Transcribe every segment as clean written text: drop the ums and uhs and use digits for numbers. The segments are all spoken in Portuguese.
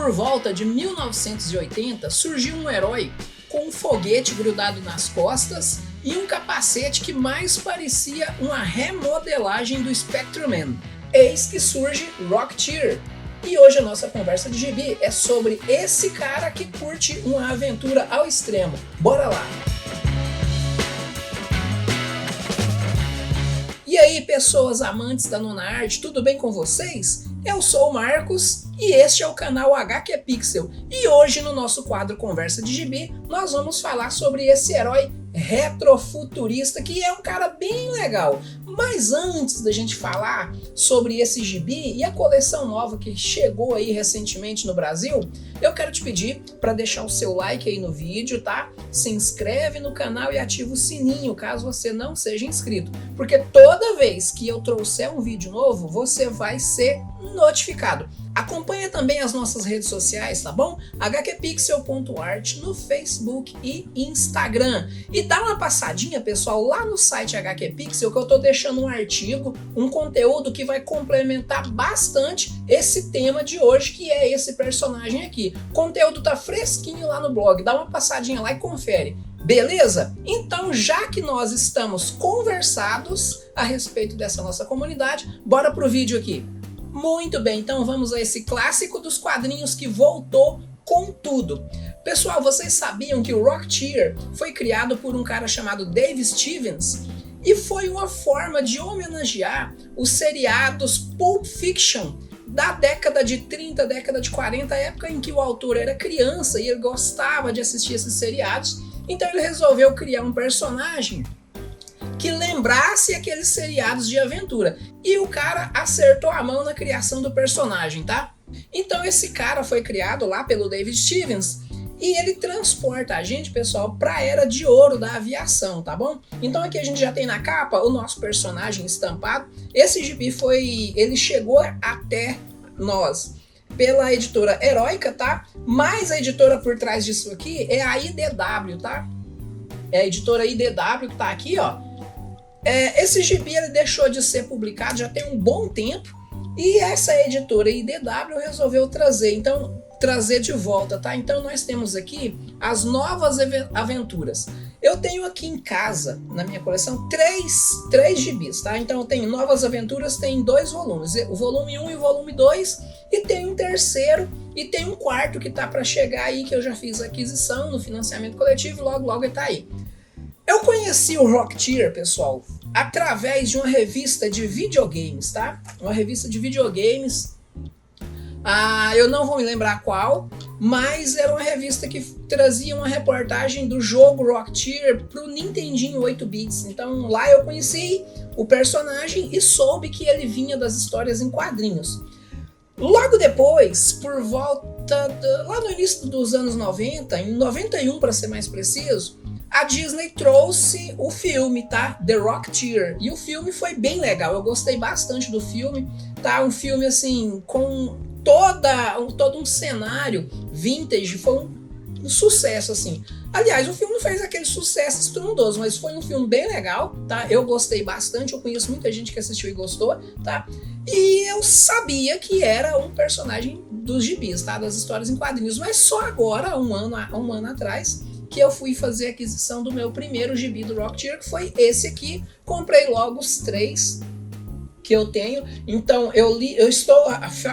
Por volta de 1980, surgiu um herói com um foguete grudado nas costas e um capacete que mais parecia uma remodelagem do Spectreman. Eis que surge Rocketeer. E hoje a nossa conversa de gibi é sobre esse cara que curte uma aventura ao extremo. Bora lá! E aí, pessoas amantes da nona arte, tudo bem com vocês? Eu sou o Marcos e este é o canal HQ Pixel. E hoje no nosso quadro Conversa de Gibi, nós vamos falar sobre esse herói retrofuturista que é um cara bem legal. Mas antes da gente falar sobre esse gibi e a coleção nova que chegou aí recentemente no Brasil, eu quero te pedir para deixar o seu like aí no vídeo, tá? Se inscreve no canal e ativa o sininho caso você não seja inscrito, porque toda vez que eu trouxer um vídeo novo, você vai ser notificado. Acompanha também as nossas redes sociais, tá bom? hqpixel.art no Facebook e Instagram. E dá uma passadinha, pessoal, lá no site HQ Pixel, que eu tô deixando um artigo, um conteúdo que vai complementar bastante esse tema de hoje, que é esse personagem aqui. O conteúdo tá fresquinho lá no blog, dá uma passadinha lá e confere. Beleza? Então, já que nós estamos conversados a respeito dessa nossa comunidade, bora pro vídeo aqui. Muito bem, então vamos a esse clássico dos quadrinhos que voltou com tudo. Pessoal, vocês sabiam que o Rocketeer foi criado por um cara chamado Dave Stevens e foi uma forma de homenagear os seriados Pulp Fiction da década de 30, década de 40, época em que o autor era criança e ele gostava de assistir esses seriados. Então ele resolveu criar um personagem que lembrasse aqueles seriados de aventura. E o cara acertou a mão na criação do personagem, tá? Então esse cara foi criado lá pelo David Stevens e ele transporta a gente, pessoal, para a era de ouro da aviação, tá bom? Então aqui a gente já tem na capa o nosso personagem estampado. Esse gibi ele chegou até nós pela editora Heroica, tá? Mas a editora por trás disso aqui é a IDW, tá? É a editora IDW que tá aqui, ó. Esse gibi ele deixou de ser publicado já tem um bom tempo e essa editora IDW resolveu trazer de volta, tá? Então nós temos aqui as novas aventuras. Eu tenho aqui em casa, na minha coleção, três gibis, tá? Então eu tenho Novas Aventuras, tem 2 volumes, o volume 1 e o volume 2, e tem um terceiro e tem um quarto que tá para chegar aí, que eu já fiz a aquisição no financiamento coletivo, logo ele tá aí. Eu conheci o Rocketeer, pessoal, através de uma revista de videogames, tá? Uma revista de videogames, eu não vou me lembrar qual, mas era uma revista que trazia uma reportagem do jogo Rocketeer pro Nintendinho 8 bits. Então lá eu conheci o personagem e soube que ele vinha das histórias em quadrinhos. Logo depois, por volta, lá no início dos anos 90, em 91 para ser mais preciso, a Disney trouxe o filme, tá? The Rocketeer. E o filme foi bem legal, eu gostei bastante do filme, tá? Um filme assim, com todo um cenário vintage, foi um sucesso assim. Aliás, o filme não fez aquele sucesso estrondoso, mas foi um filme bem legal, tá? Eu gostei bastante, eu conheço muita gente que assistiu e gostou, tá? E eu sabia que era um personagem dos gibis, tá? Das histórias em quadrinhos, mas só agora, um ano atrás, que eu fui fazer a aquisição do meu primeiro gibi do Rocketeer, que foi esse aqui. Comprei logo os 3 que eu tenho. Então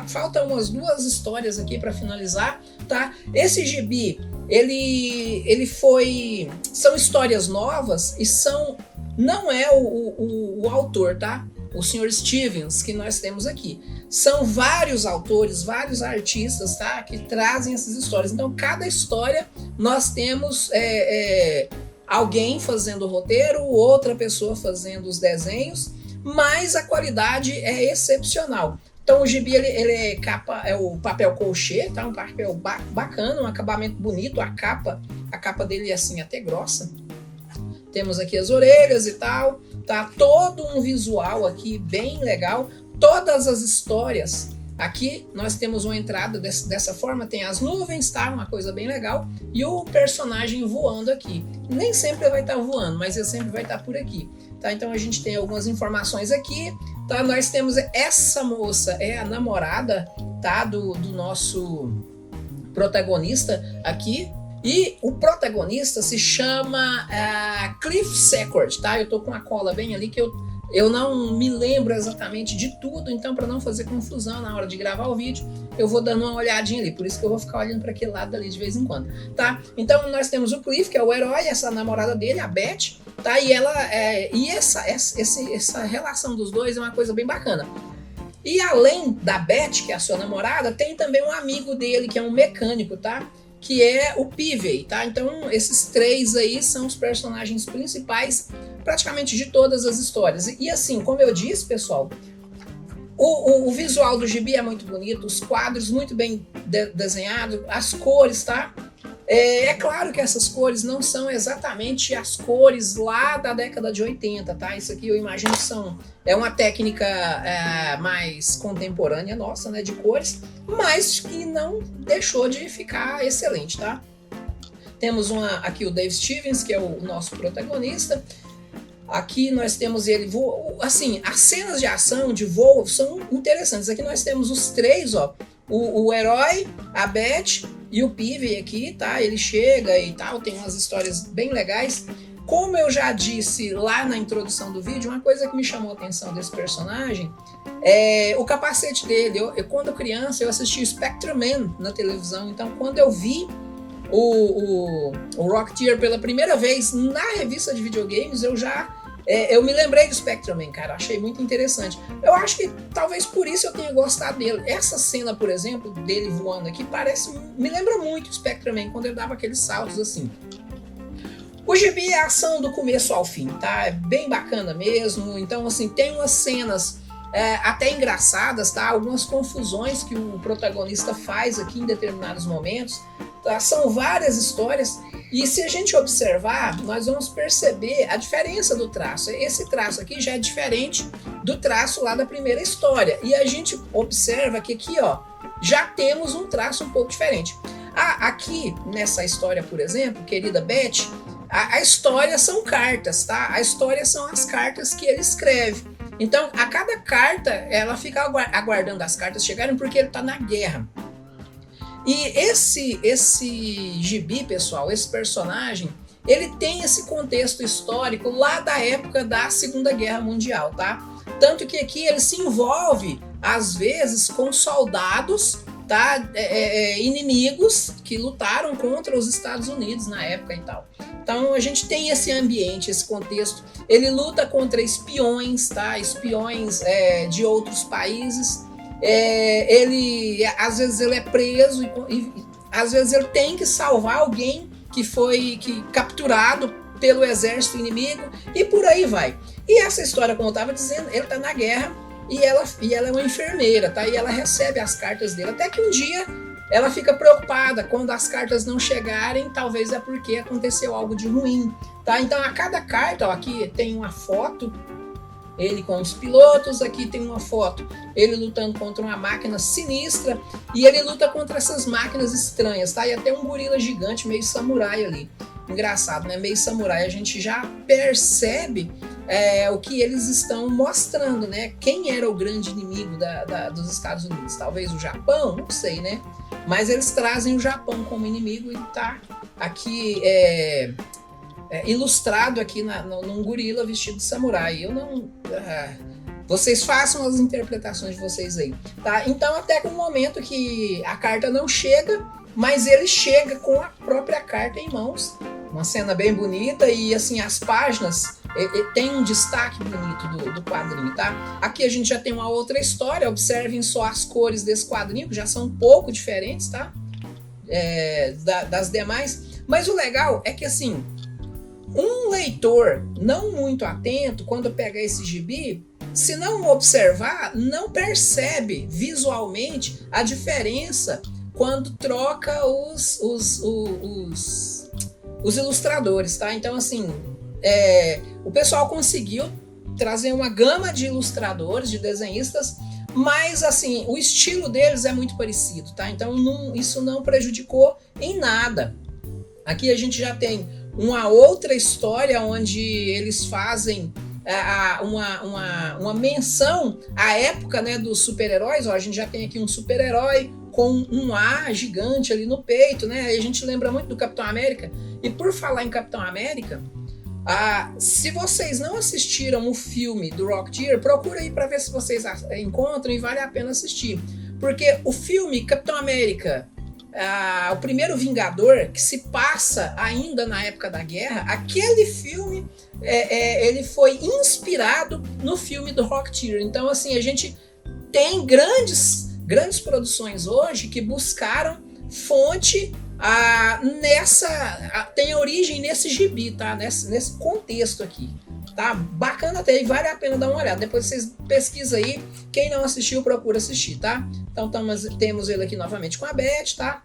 faltam umas 2 histórias aqui para finalizar, tá? Esse gibi, são histórias novas e não é o autor, tá? O Sr. Stevens que nós temos aqui. São vários autores, vários artistas, tá? Que trazem essas histórias. Então, cada história nós temos alguém fazendo o roteiro, outra pessoa fazendo os desenhos, mas a qualidade é excepcional. Então o gibi ele é o papel colchê, tá? Um papel bacana, um acabamento bonito, a capa dele é assim até grossa. Temos aqui as orelhas e tal, tá? Todo um visual aqui bem legal. Todas as histórias aqui nós temos uma entrada dessa forma, tem as nuvens, tá? Uma coisa bem legal. E o personagem voando aqui. Nem sempre ele vai estar voando, mas ele sempre vai estar por aqui. Tá? Então a gente tem algumas informações aqui. Tá? Nós temos essa moça, é a namorada, tá? do nosso protagonista aqui. E o protagonista se chama Cliff Secord, tá? Eu tô com a cola bem ali que eu não me lembro exatamente de tudo, então para não fazer confusão na hora de gravar o vídeo, eu vou dando uma olhadinha ali, por isso que eu vou ficar olhando para aquele lado ali de vez em quando, tá? Então nós temos o Cliff, que é o herói, essa namorada dele, a Beth, tá? E essa relação dos dois é uma coisa bem bacana. E além da Beth, que é a sua namorada, tem também um amigo dele, que é um mecânico, tá? Que é o Peavey, tá? Então esses três aí são os personagens principais praticamente de todas as histórias. E assim, como eu disse, pessoal, o visual do gibi é muito bonito, os quadros muito bem desenhados, as cores, tá? É claro que essas cores não são exatamente as cores lá da década de 80, tá? Isso aqui eu imagino que é uma técnica mais contemporânea nossa, né, de cores, mas que não deixou de ficar excelente, tá? Temos aqui o Dave Stevens, que é o nosso protagonista. Aqui nós temos ele, assim, as cenas de ação, de voo, são interessantes. Aqui nós temos os três, ó, o herói, a Beth e o Peavey aqui, tá? Ele chega e tal, tem umas histórias bem legais. Como eu já disse lá na introdução do vídeo, uma coisa que me chamou a atenção desse personagem é o capacete dele. Quando criança, eu assisti o Spectrum Man na televisão, então quando eu vi o Rocketeer pela primeira vez na revista de videogames, eu me lembrei do Spectrum Man, cara, achei muito interessante. Eu acho que talvez por isso eu tenha gostado dele. Essa cena, por exemplo, dele voando aqui, me lembra muito o Spectrum Man, quando ele dava aqueles saltos assim. O gibi é ação do começo ao fim, tá? É bem bacana mesmo, então assim, tem umas cenas até engraçadas, tá? Algumas confusões que o protagonista faz aqui em determinados momentos, tá? São várias histórias. E se a gente observar, nós vamos perceber a diferença do traço. Esse traço aqui já é diferente do traço lá da primeira história. E a gente observa que aqui, ó, já temos um traço um pouco diferente. Aqui, nessa história, por exemplo, querida Beth, a história são cartas, tá? A história são as cartas que ele escreve. Então, a cada carta, ela fica aguardando as cartas chegarem porque ele tá na guerra. E esse gibi, pessoal, esse personagem, ele tem esse contexto histórico lá da época da Segunda Guerra Mundial, tá? Tanto que aqui ele se envolve, às vezes, com soldados, tá? Inimigos que lutaram contra os Estados Unidos na época e tal. Então a gente tem esse ambiente, esse contexto. Ele luta contra espiões, tá? Espiões de outros países. Às vezes ele é preso e às vezes ele tem que salvar alguém que foi capturado pelo exército inimigo e por aí vai. E essa história, como eu estava dizendo, ele está na guerra e ela é uma enfermeira, tá? E ela recebe as cartas dele, até que um dia ela fica preocupada quando as cartas não chegarem, talvez é porque aconteceu algo de ruim, tá? Então a cada carta, ó, aqui tem uma foto, ele com os pilotos, aqui tem uma foto, ele lutando contra uma máquina sinistra, e ele luta contra essas máquinas estranhas, tá? E até um gorila gigante, meio samurai ali. Engraçado, né? Meio samurai, a gente já percebe o que eles estão mostrando, né? Quem era o grande inimigo dos Estados Unidos? Talvez o Japão? Não sei, né? Mas eles trazem o Japão como inimigo e tá aqui ilustrado aqui num gorila vestido de samurai. Eu não... vocês façam as interpretações de vocês aí, tá? Então até que o momento que a carta não chega, mas ele chega com a própria carta em mãos. Uma cena bem bonita e assim as páginas tem um destaque bonito do quadrinho, tá? Aqui a gente já tem uma outra história, observem só as cores desse quadrinho, que já são um pouco diferentes, tá? Das demais. Mas o legal é que assim, um leitor não muito atento, quando pega esse gibi, se não observar, não percebe visualmente a diferença quando troca os ilustradores, tá? Então, assim, o pessoal conseguiu trazer uma gama de ilustradores, de desenhistas, mas, assim, o estilo deles é muito parecido, tá? Então, isso não prejudicou em nada. Aqui a gente já tem uma outra história onde eles fazem uma menção à época, né, dos super-heróis. Ó, a gente já tem aqui um super-herói com um A gigante ali no peito, né? Aí a gente lembra muito do Capitão América. E por falar em Capitão América, se vocês não assistiram o filme do Rocketeer, procura aí para ver se vocês encontram e vale a pena assistir. Porque o filme Capitão América, o primeiro Vingador, que se passa ainda na época da guerra, aquele filme ele foi inspirado no filme do Rocketeer. Então, assim, a gente tem grandes produções hoje que buscaram fonte tem origem nesse gibi, tá? Nesse contexto aqui. Tá bacana até, e vale a pena dar uma olhada. Depois vocês pesquisam aí. Quem não assistiu, procura assistir, tá? Então temos ele aqui novamente com a Beth, tá?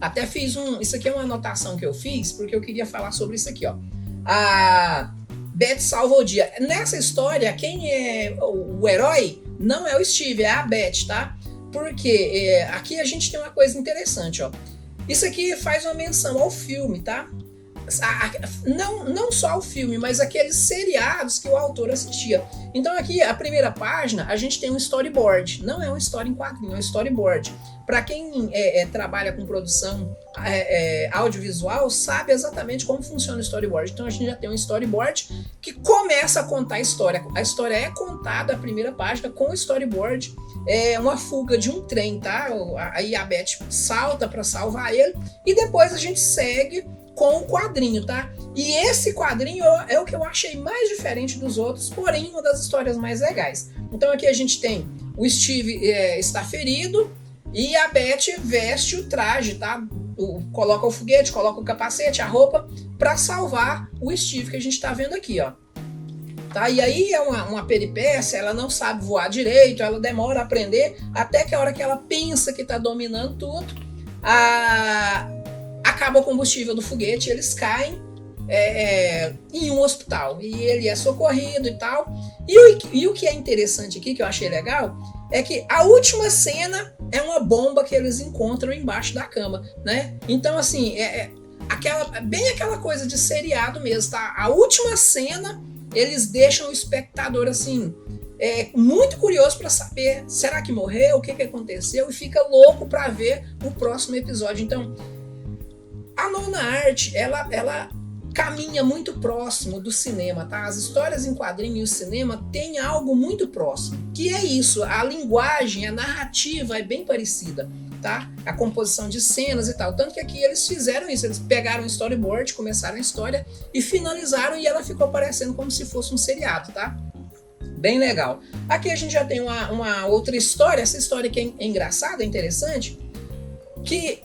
Até fiz isso aqui é uma anotação que eu fiz, porque eu queria falar sobre isso aqui, ó. A Beth salva o dia. Nessa história, quem é o herói não é o Steve, é a Beth, tá? Porque aqui a gente tem uma coisa interessante, ó. Isso aqui faz uma menção ao filme, tá? Não só ao filme, mas aqueles seriados que o autor assistia. Então aqui, a primeira página, a gente tem um storyboard. Não é uma história em quadrinho, é um storyboard. Para quem trabalha com produção audiovisual, sabe exatamente como funciona o storyboard. Então a gente já tem um storyboard que começa a contar a história. A história é contada, a primeira página, com o storyboard. É uma fuga de um trem, tá? Aí a Beth salta para salvar ele. E depois a gente segue com o quadrinho, tá? E esse quadrinho é o que eu achei mais diferente dos outros, porém uma das histórias mais legais. Então aqui a gente tem o Steve está ferido e a Beth veste o traje, tá? Coloca o foguete, coloca o capacete, a roupa, para salvar o Steve que a gente tá vendo aqui, ó. Tá? E aí é uma peripécia, ela não sabe voar direito, ela demora a aprender, até que a hora que ela pensa que tá dominando tudo, acaba o combustível do foguete, eles caem em um hospital e ele é socorrido e tal. E o que é interessante aqui, que eu achei legal, é que a última cena é uma bomba que eles encontram embaixo da cama, né? Então, assim, bem aquela coisa de seriado mesmo, tá? A última cena, eles deixam o espectador, assim, muito curioso para saber, será que morreu? O que aconteceu? E fica louco para ver o próximo episódio. Então, a nona arte, ela caminha muito próximo do cinema, tá? As histórias em quadrinho e o cinema têm algo muito próximo, que é isso, a linguagem, a narrativa é bem parecida, tá? A composição de cenas e tal, tanto que aqui eles fizeram isso, eles pegaram o storyboard, começaram a história e finalizaram e ela ficou parecendo como se fosse um seriado, tá? Bem legal. Aqui a gente já tem uma outra história, essa história que é engraçada, é interessante, que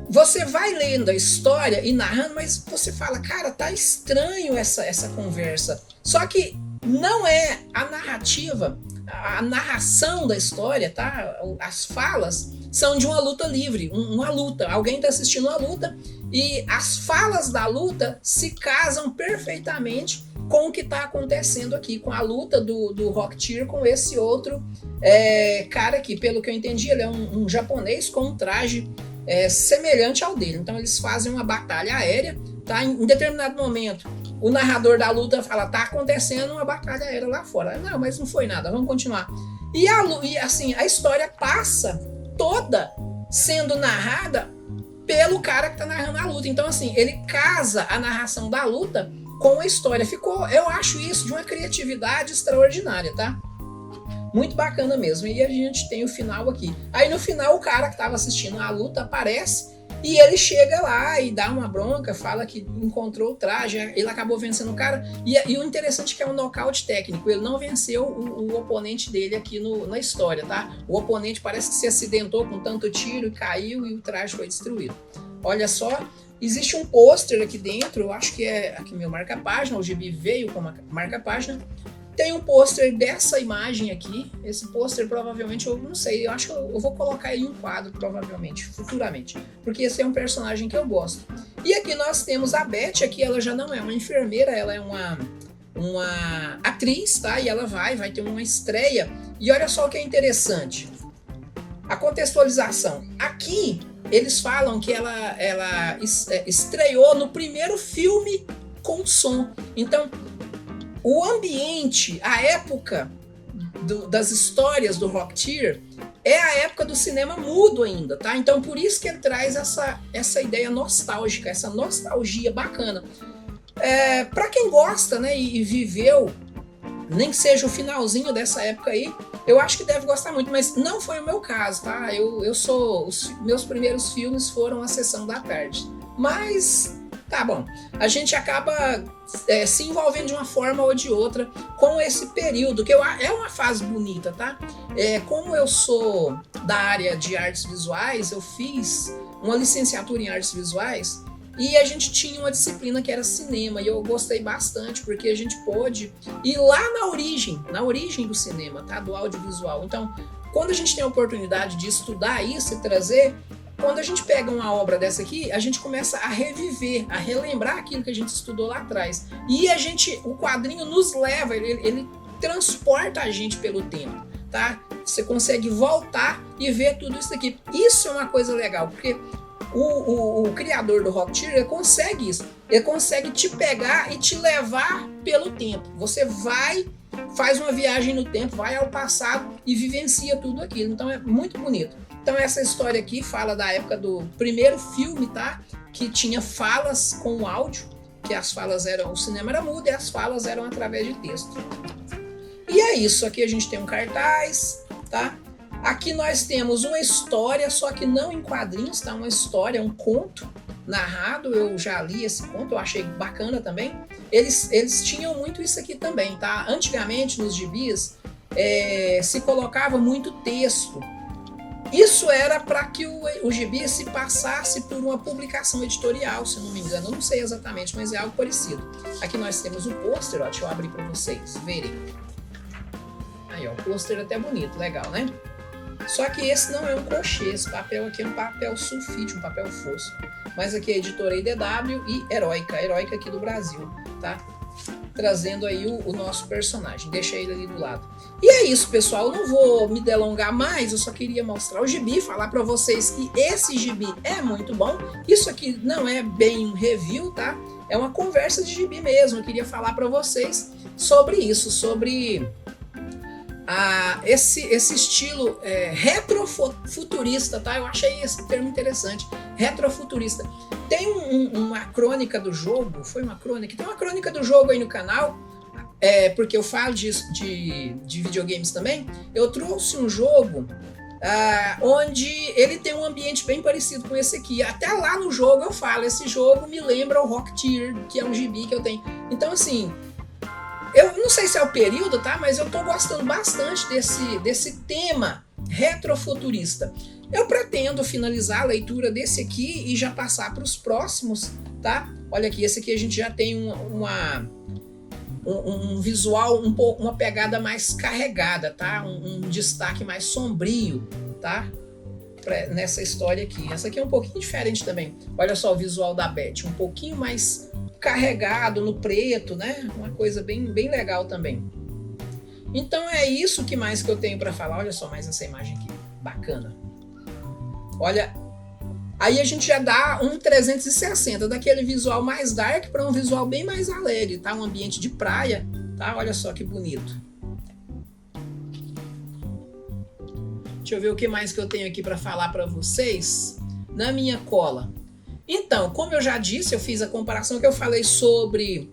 você vai lendo a história e narrando, mas você fala, cara, tá estranho essa conversa. Só que não é a narrativa, a narração da história, tá? As falas são de uma luta livre, uma luta. Alguém tá assistindo uma luta e as falas da luta se casam perfeitamente com o que tá acontecendo aqui, com a luta do Rocketeer com esse outro cara aqui. Pelo que eu entendi, ele é um japonês com um traje semelhante ao dele. Então eles fazem uma batalha aérea, tá? Em determinado momento o narrador da luta fala, tá acontecendo uma batalha aérea lá fora. Não, mas não foi nada, vamos continuar. E assim, a história passa toda sendo narrada pelo cara que tá narrando a luta. Então assim, ele casa a narração da luta com a história. Eu acho isso de uma criatividade extraordinária, tá? Muito bacana mesmo. E a gente tem o final aqui. Aí no final o cara que estava assistindo a luta aparece e ele chega lá e dá uma bronca, fala que encontrou o traje, ele acabou vencendo o cara. E o interessante é que é um nocaute técnico. Ele não venceu o oponente dele aqui na história, tá? O oponente parece que se acidentou com tanto tiro e caiu e o traje foi destruído. Olha só, existe um pôster aqui dentro, eu acho que é aqui meu marca-página, o gibi veio com marca-página. Tem um pôster dessa imagem aqui. Esse pôster provavelmente, eu não sei, eu acho que eu vou colocar ele em um quadro provavelmente, futuramente, porque esse é um personagem que eu gosto. E aqui nós temos a Beth, aqui ela já não é uma enfermeira, ela é uma atriz, tá? E ela vai ter uma estreia. E olha só o que é interessante. A contextualização. Aqui eles falam que ela estreou no primeiro filme com som. Então, o ambiente, a época das histórias do Rocketeer é a época do cinema mudo ainda, tá? Então por isso que ele traz essa ideia nostálgica, essa nostalgia bacana. Para quem gosta, né, e viveu, nem que seja o finalzinho dessa época aí, eu acho que deve gostar muito, mas não foi o meu caso, tá? Os meus primeiros filmes foram a Sessão da Tarde. Mas, tá bom, a gente acaba se envolvendo de uma forma ou de outra com esse período, que é uma fase bonita, tá? Como eu sou da área de artes visuais, eu fiz uma licenciatura em artes visuais, e a gente tinha uma disciplina que era cinema, e eu gostei bastante, porque a gente pôde ir lá na origem do cinema, tá? Do audiovisual. Então, quando a gente tem a oportunidade de estudar isso e trazer, quando a gente pega uma obra dessa aqui, a gente começa a reviver, a relembrar aquilo que a gente estudou lá atrás. E o quadrinho nos leva, ele transporta a gente pelo tempo, tá? Você consegue voltar e ver tudo isso aqui. Isso é uma coisa legal, porque o criador do Rocketeer, ele consegue isso. Ele consegue te pegar e te levar pelo tempo. Você faz uma viagem no tempo, vai ao passado e vivencia tudo aquilo. Então é muito bonito. Então essa história aqui fala da época do primeiro filme, tá? Que tinha falas com áudio, que as falas o cinema era mudo e as falas eram através de texto. E é isso, aqui a gente tem um cartaz, tá? Aqui nós temos uma história, só que não em quadrinhos, tá? Uma história, um conto narrado. Eu já li esse conto, eu achei bacana também. Eles tinham muito isso aqui também, tá? Antigamente, nos gibis, se colocava muito texto. Isso era para que o gibi se passasse por uma publicação editorial, se não me engano. Eu não sei exatamente, mas é algo parecido. Aqui nós temos o pôster, ó, deixa eu abrir para vocês verem. Aí, ó, o pôster até bonito, legal, né? Só que esse não é um crochê, esse papel aqui é um papel sulfite, um papel fosco. Mas aqui é a editora IDW e Heróica aqui do Brasil, tá? Trazendo aí o nosso personagem, deixa ele ali do lado. E é isso, pessoal, eu não vou me delongar mais, eu só queria mostrar o gibi, falar para vocês que esse gibi é muito bom. Isso aqui não é bem um review, tá? É uma conversa de gibi mesmo, eu queria falar para vocês sobre isso, sobre esse estilo retrofuturista, tá? Eu achei esse termo interessante, retrofuturista. Tem uma crônica do jogo, tem uma crônica do jogo aí no canal, porque eu falo disso de videogames também. Eu trouxe um jogo onde ele tem um ambiente bem parecido com esse aqui. Até lá no jogo eu falo, esse jogo me lembra o Rocketeer, que é um gibi que eu tenho. Então assim, eu não sei se é o período, tá? Mas eu tô gostando bastante desse tema retrofuturista. Eu pretendo finalizar a leitura desse aqui e já passar para os próximos, tá? Olha aqui, esse aqui a gente já tem um visual, uma pegada mais carregada, tá? Um destaque mais sombrio, tá? Nessa história aqui. Essa aqui é um pouquinho diferente também. Olha só o visual da Beth, um pouquinho mais carregado no preto, né? Uma coisa bem legal também. Então é isso que mais que eu tenho para falar. Olha só mais essa imagem aqui, bacana. Olha, aí a gente já dá um 360, daquele visual mais dark para um visual bem mais alegre, tá? Um ambiente de praia, tá? Olha só que bonito. Deixa eu ver o que mais que eu tenho aqui para falar para vocês na minha cola. Então, como eu já disse, eu fiz a comparação que eu falei sobre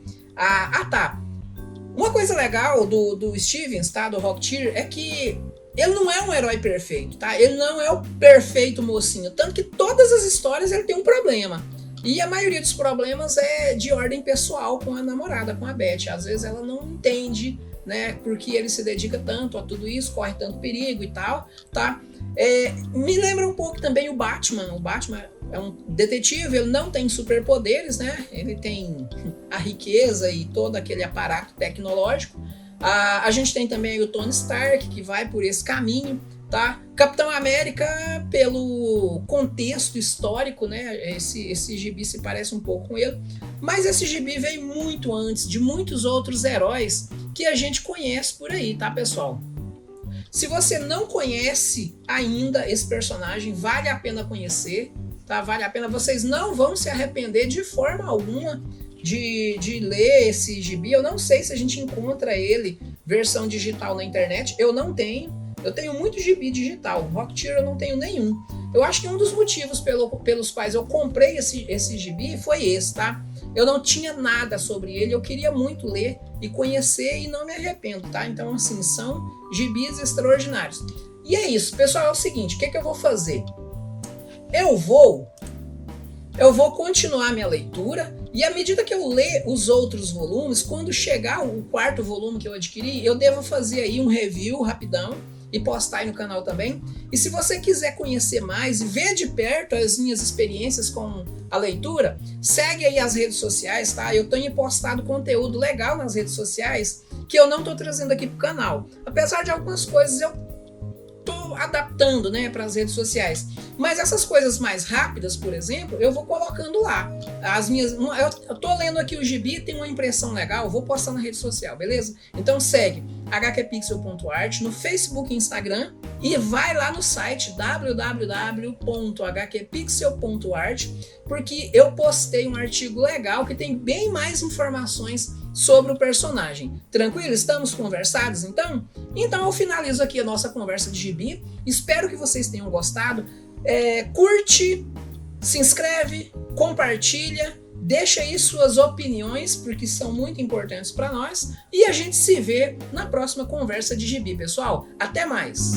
tá. Uma coisa legal do Stevens, tá? Do Rocketeer, é que ele não é um herói perfeito, tá? Ele não é o perfeito mocinho. Tanto que todas as histórias ele tem um problema. E a maioria dos problemas é de ordem pessoal com a namorada, com a Beth. Às vezes ela não entende, né? Porque ele se dedica tanto a tudo isso, corre tanto perigo e tal, tá? Me lembra um pouco também o Batman. O Batman é um detetive, ele não tem superpoderes, né? Ele tem a riqueza e todo aquele aparato tecnológico. A gente tem também o Tony Stark, que vai por esse caminho, tá? Capitão América, pelo contexto histórico, né? Esse gibi se parece um pouco com ele, mas esse gibi veio muito antes de muitos outros heróis que a gente conhece por aí, tá, pessoal? Se você não conhece ainda esse personagem, vale a pena conhecer, tá? Vale a pena, vocês não vão se arrepender de forma alguma de ler esse gibi. Eu não sei se a gente encontra ele versão digital na internet, eu não tenho, Eu tenho muito gibi digital, Rocketeer eu não tenho nenhum. Eu acho que um dos motivos pelos quais eu comprei esse gibi foi esse, tá? Eu não tinha nada sobre ele, eu queria muito ler e conhecer e não me arrependo, tá? Então, assim, são gibis extraordinários. E é isso, pessoal, é o seguinte, o que eu vou fazer? Eu vou continuar minha leitura e à medida que eu ler os outros volumes, quando chegar o quarto volume que eu adquiri, eu devo fazer aí um review rapidão e postar aí no canal também. E se você quiser conhecer mais e ver de perto as minhas experiências com a leitura, segue aí as redes sociais, tá? Eu tenho postado conteúdo legal nas redes sociais que eu não tô trazendo aqui pro canal. Apesar de algumas coisas eu tô adaptando, né, para as redes sociais. Mas essas coisas mais rápidas, por exemplo, eu vou colocando lá. As minhas, eu tô lendo aqui o gibi, tem uma impressão legal, vou postar na rede social, beleza? Então segue hqpixel.art no Facebook e Instagram e vai lá no site www.hqpixel.art porque eu postei um artigo legal que tem bem mais informações sobre o personagem. Tranquilo? Estamos conversados então? Então eu finalizo aqui a nossa conversa de gibi. Espero que vocês tenham gostado. Curte, se inscreve, compartilha, deixa aí suas opiniões, porque são muito importantes para nós. E a gente se vê na próxima conversa de gibi, pessoal. Até mais!